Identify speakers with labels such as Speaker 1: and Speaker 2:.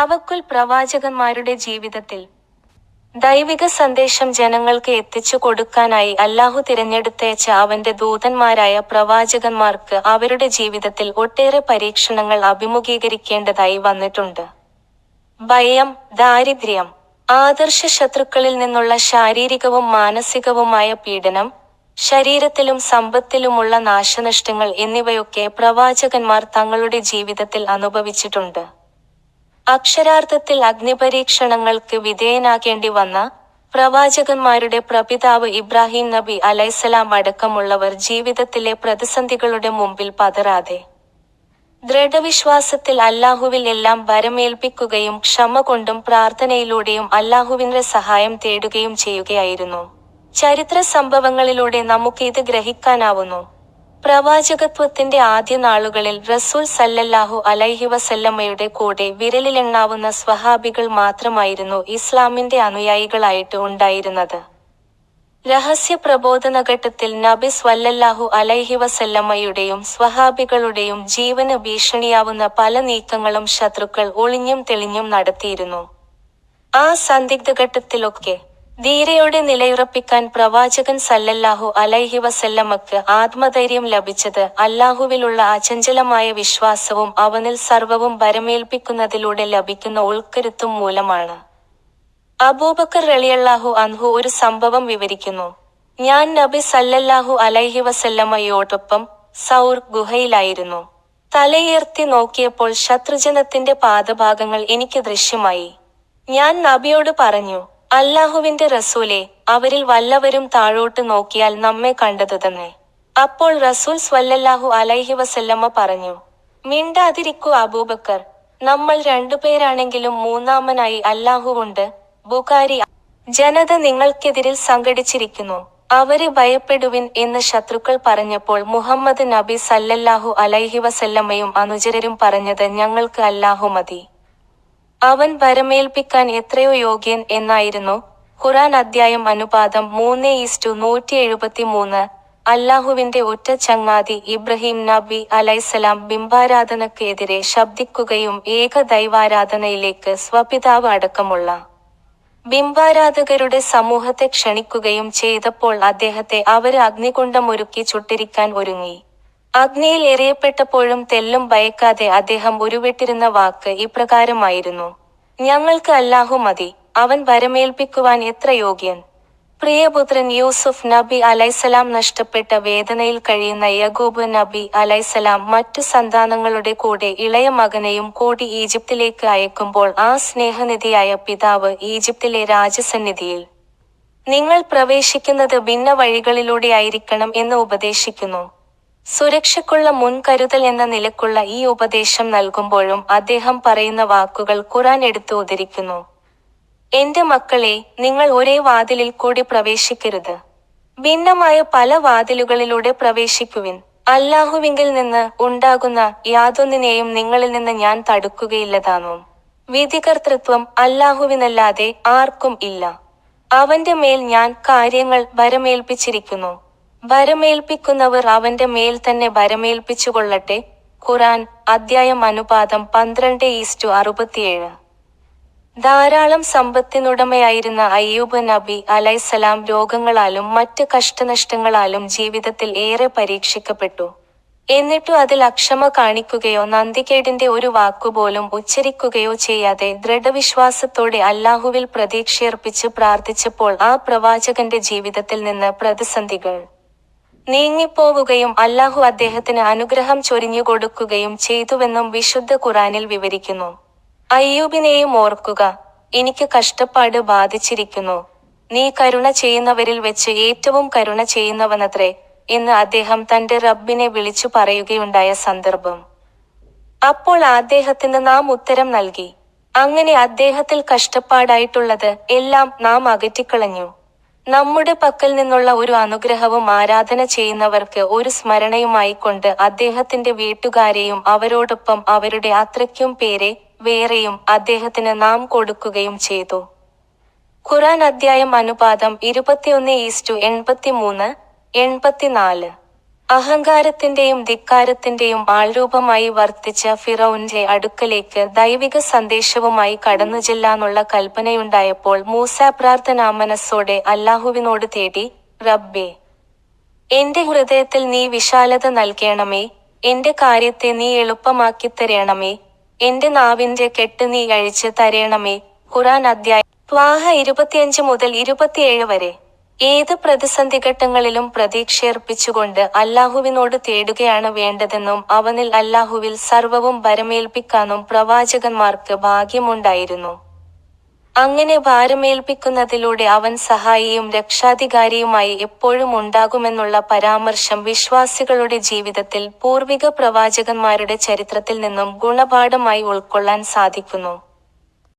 Speaker 1: തവക്കുൽ പ്രവാചകന്മാരുടെ ജീവിതത്തിൽ ദൈവിക സന്ദേശം ജനങ്ങൾക്ക് എത്തിച്ചു കൊടുക്കാനായി അല്ലാഹു തിരഞ്ഞെടുത്തയച്ച അവന്റെ ദൂതന്മാരായ പ്രവാചകന്മാർക്ക് അവരുടെ ജീവിതത്തിൽ ഒട്ടേറെ പരീക്ഷണങ്ങൾ അഭിമുഖീകരിക്കേണ്ടതായി വന്നിട്ടുണ്ട്. ഭയം, ദാരിദ്ര്യം, ആദർശ ശത്രുക്കളിൽ നിന്നുള്ള ശാരീരികവും മാനസികവുമായ പീഡനം, ശരീരത്തിലും സമ്പത്തിലുമുള്ള നാശനഷ്ടങ്ങൾ എന്നിവയൊക്കെ പ്രവാചകന്മാർ തങ്ങളുടെ ജീവിതത്തിൽ അനുഭവിച്ചിട്ടുണ്ട്. അക്ഷരാർത്ഥത്തിൽ അഗ്നിപരീക്ഷണങ്ങൾക്ക് വിധേയനാകേണ്ടി വന്ന പ്രവാചകന്മാരുടെ പ്രപിതാവ് ഇബ്രാഹിം നബി അലൈസലാം അടക്കമുള്ളവർ ജീവിതത്തിലെ പ്രതിസന്ധികളുടെ മുമ്പിൽ പതറാതെ ദൃഢവിശ്വാസത്തിൽ അല്ലാഹുവിൽ എല്ലാം ഭരമേൽപ്പിക്കുകയും ക്ഷമ കൊണ്ടും പ്രാർത്ഥനയിലൂടെയും അല്ലാഹുവിന്റെ സഹായം തേടുകയും ചെയ്യുകയായിരുന്നു. ചരിത്ര സംഭവങ്ങളിലൂടെ നമുക്ക് ഇത് ഗ്രഹിക്കാനാവുന്നു. പ്രവാചകത്വത്തിന്റെ ആദ്യ നാളുകളിൽ റസൂൽ സല്ലല്ലാഹു അലൈഹി വസല്ലമയുടെ കൂടെ വിരലിലെണ്ണാവുന്ന സ്വഹാബികൾ മാത്രമായിരുന്നു ഇസ്ലാമിന്റെ അനുയായികളായിട്ട് ഉണ്ടായിരുന്നത്. രഹസ്യ പ്രബോധനഘട്ടത്തിൽ നബി സ്വല്ലല്ലാഹു അലൈഹി വസല്ലമയുടെയും സ്വഹാബികളുടെയും ജീവന് ഭീഷണിയാവുന്ന പല നീക്കങ്ങളും ശത്രുക്കൾ ഒളിഞ്ഞും തെളിഞ്ഞും നടത്തിയിരുന്നു. ആ സന്ദിഗ്ധഘട്ടത്തിലൊക്കെ ധീരയോടെ നിലയുറപ്പിക്കാൻ പ്രവാചകൻ സല്ലല്ലാഹു അലൈഹി വസല്ലമക്ക് ആത്മധൈര്യം ലഭിച്ചത് അല്ലാഹുവിലുള്ള അചഞ്ചലമായ വിശ്വാസവും അവനിൽ സർവവും ഭരമേൽപ്പിക്കുന്നതിലൂടെ ലഭിക്കുന്ന ഉൾക്കരുത്തും മൂലമാണ്. അബൂബക്കർ റളിയല്ലാഹു അൻഹു ഒരു സംഭവം വിവരിക്കുന്നു. ഞാൻ നബി സല്ലല്ലാഹു അലൈഹി വസല്ലമയോടൊപ്പം സൗർ ഗുഹയിലായിരുന്നു. തലയുയർത്തി നോക്കിയപ്പോൾ ശത്രുജനത്തിന്റെ പാദഭാഗങ്ങൾ എനിക്ക് ദൃശ്യമായി. ഞാൻ നബിയോട് പറഞ്ഞു, അല്ലാഹുവിന്റെ റസൂലേ, അവരിൽ വല്ലവരും താഴോട്ട് നോക്കിയാൽ നമ്മെ കണ്ടതു തന്നെ. അപ്പോൾ റസൂൽ സ്വല്ലല്ലാഹു അലൈഹി വസല്ലമ പറഞ്ഞു, മിണ്ടാതിരിക്കൂ അബൂബക്കർ, നമ്മൾ രണ്ടുപേരാണെങ്കിലും മൂന്നാമനായി അല്ലാഹുവുണ്ട്. ബുഖാരി. ജനത നിങ്ങൾക്കെതിരിൽ സംഘടിച്ചിരിക്കുന്നു, അവരെ ഭയപ്പെടുവിൻ എന്ന് ശത്രുക്കൾ പറഞ്ഞപ്പോൾ മുഹമ്മദ് നബി സല്ലല്ലാഹു അലൈഹി വസല്ലമയും അനുചരരും പറഞ്ഞത്, ഞങ്ങൾക്ക് അല്ലാഹു മതി, അവൻ ഭരമേൽപ്പിക്കാൻ എത്രയോ യോഗ്യൻ എന്നായിരുന്നു. ഖുർആൻ അദ്ധ്യായം അനുപാതം 3:173. അല്ലാഹുവിന്റെ ഒറ്റ ചങ്ങാതി ഇബ്രാഹിം നബി അലൈസലാം ബിംബാരാധനക്കെതിരെ ശബ്ദിക്കുകയും ഏക ദൈവാരാധനയിലേക്ക് സ്വപിതാവ് അടക്കമുള്ള ബിംബാരാധകരുടെ സമൂഹത്തെ ക്ഷണിക്കുകയും ചെയ്തപ്പോൾ അദ്ദേഹത്തെ അവര് അഗ്നികുണ്ഡമൊരുക്കി ചുട്ടിരിക്കാൻ ഒരുങ്ങി. അഗ്നിയിൽ എറിയപ്പെട്ടപ്പോഴും തെല്ലും ഭയക്കാതെ അദ്ദേഹം ഉരുവിട്ടിരുന്ന വാക്ക് ഇപ്രകാരമായിരുന്നു, ഞങ്ങൾക്ക് അല്ലാഹു മതി, അവൻ ഭരമേൽപ്പിക്കുവാൻ എത്ര യോഗ്യൻ. പ്രിയപുത്രൻ യൂസുഫ് നബി അലൈസലാം നഷ്ടപ്പെട്ട വേദനയിൽ കഴിയുന്ന യഗൂബ് നബി അലൈസലാം മറ്റു സന്താനങ്ങളുടെ കൂടെ ഇളയ മകനെയും കൂടി ഈജിപ്തിലേക്ക് അയക്കുമ്പോൾ ആ സ്നേഹനിധിയായ പിതാവ് ഈജിപ്തിലെ രാജസന്നിധിയിൽ നിങ്ങൾ പ്രവേശിക്കുന്നത് ഭിന്ന വഴികളിലൂടെയായിരിക്കണം എന്ന് ഉപദേശിക്കുന്നു. സുരക്ഷയ്ക്കുള്ള മുൻകരുതൽ എന്ന നിലക്കുള്ള ഈ ഉപദേശം നൽകുമ്പോഴും അദ്ദേഹം പറയുന്ന വാക്കുകൾ ഖുർആൻ എടുത്ത് ഉദ്ധരിക്കുന്നു. എന്റെ മക്കളെ, നിങ്ങൾ ഒരേ വാതിലിൽ കൂടി പ്രവേശിക്കരുത്, ഭിന്നമായ പല വാതിലുകളിലൂടെ പ്രവേശിക്കുവിൻ. അല്ലാഹുവിങ്കിൽ നിന്ന് ഉണ്ടാകുന്ന യാതൊന്നിനെയും നിങ്ങളിൽ നിന്ന് ഞാൻ തടുക്കുകയില്ലതാനും. വിധികർതൃത്വം അല്ലാഹുവിനല്ലാതെ ആർക്കും ഇല്ല. അവന്റെ മേൽ ഞാൻ കാര്യങ്ങൾ ഭരമേൽപ്പിച്ചിരിക്കുന്നു. ഭരമേൽപ്പിക്കുന്നവർ അവന്റെ മേൽ തന്നെ ഭരമേൽപ്പിച്ചുകൊള്ളട്ടെ. ഖുർആൻ അദ്ധ്യായം അനുപാതം 12:67. ധാരാളം സമ്പത്തിനുടമയായിരുന്ന അയ്യൂബ് നബി അലൈസലാം രോഗങ്ങളാലും മറ്റ് കഷ്ടനഷ്ടങ്ങളാലും ജീവിതത്തിൽ ഏറെ പരീക്ഷിക്കപ്പെട്ടു. എന്നിട്ടു അതിൽ അക്ഷമ കാണിക്കുകയോ നന്ദികേടിന്റെ ഒരു വാക്കുപോലും ഉച്ചരിക്കുകയോ ചെയ്യാതെ ദൃഢവിശ്വാസത്തോടെ അല്ലാഹുവിൽ പ്രതീക്ഷയർപ്പിച്ച് പ്രാർത്ഥിച്ചപ്പോൾ ആ പ്രവാചകന്റെ ജീവിതത്തിൽ നിന്ന് പ്രതിസന്ധികൾ നീങ്ങിപ്പോവുകയും അല്ലാഹു അദ്ദേഹത്തിന് അനുഗ്രഹം ചൊരിഞ്ഞുകൊടുക്കുകയും ചെയ്തുവെന്നും വിശുദ്ധ ഖുർആനിൽ വിവരിക്കുന്നു. അയ്യൂബിനെയും ഓർക്കുക, എനിക്ക് കഷ്ടപ്പാട് ബാധിച്ചിരിക്കുന്നു, നീ കരുണ ചെയ്യുന്നവരിൽ വെച്ച് ഏറ്റവും കരുണ ചെയ്യുന്നവനത്രേ എന്ന് അദ്ദേഹം തന്റെ റബ്ബിനെ വിളിച്ചു പറയുകയുണ്ടായ സന്ദർഭം. അപ്പോൾ അദ്ദേഹത്തിന് നാം ഉത്തരം നൽകി. അങ്ങനെ അദ്ദേഹത്തിൽ കഷ്ടപ്പാടായിട്ടുള്ളത് എല്ലാം നാം അകറ്റിക്കളഞ്ഞു. നമ്മുടെ പക്കൽ നിന്നുള്ള ഒരു അനുഗ്രഹവും ആരാധന ചെയ്യുന്നവർക്ക് ഒരു സ്മരണയുമായിക്കൊണ്ട് അദ്ദേഹത്തിന്റെ വീട്ടുകാരെയും അവരോടൊപ്പം അവരുടെ അത്രയ്ക്കും പേരെ വേറെയും അദ്ദേഹത്തിന് നാം കൊടുക്കുകയും ചെയ്തു. ഖുർആൻ അദ്ധ്യായം അനുപാതം 21:83-84. അഹങ്കാരത്തിന്റെയും ധിക്കാരത്തിന്റെയും ആൾരൂപമായി വർത്തിച്ച ഫിറൗന്റെ അടുക്കലേക്ക് ദൈവിക സന്ദേശവുമായി കടന്നുചെല്ലാനുള്ള കൽപ്പനയുണ്ടായപ്പോൾ മൂസ പ്രാർത്ഥനാ മനസ്സോടെ അല്ലാഹുവിനോട് തേടി, റബ്ബേ, എന്റെ ഹൃദയത്തിൽ നീ വിശാലത നൽകേണമേ, എന്റെ കാര്യത്തെ നീ എളുപ്പമാക്കിത്തരേണമേ, എന്റെ നാവിന്റെ കെട്ട് നീ അഴിച്ച് തരേണമേ. ഖുർആൻ അദ്ധ്യായം ത്വാഹ 25 മുതൽ 27 വരെ. ഏത് പ്രതിസന്ധിഘട്ടങ്ങളിലും പ്രതീക്ഷയർപ്പിച്ചുകൊണ്ട് അല്ലാഹുവിനോട് തേടുകയാണ് വേണ്ടതെന്നും അവനിൽ അല്ലാഹുവിൽ സർവ്വവും ഭരമേൽപ്പിക്കാനും പ്രവാചകന്മാർക്ക് ഭാഗ്യമുണ്ടായിരുന്നു. അങ്ങനെ ഭാരമേൽപ്പിക്കുന്നതിലൂടെ അവൻ സഹായിയും രക്ഷാധികാരിയുമായി എപ്പോഴും ഉണ്ടാകുമെന്നുള്ള പരാമർശം വിശ്വാസികളുടെ ജീവിതത്തിൽ പൂർവിക പ്രവാചകന്മാരുടെ ചരിത്രത്തിൽ നിന്നും ഗുണപാഠമായി ഉൾക്കൊള്ളാൻ സാധിക്കുന്നു.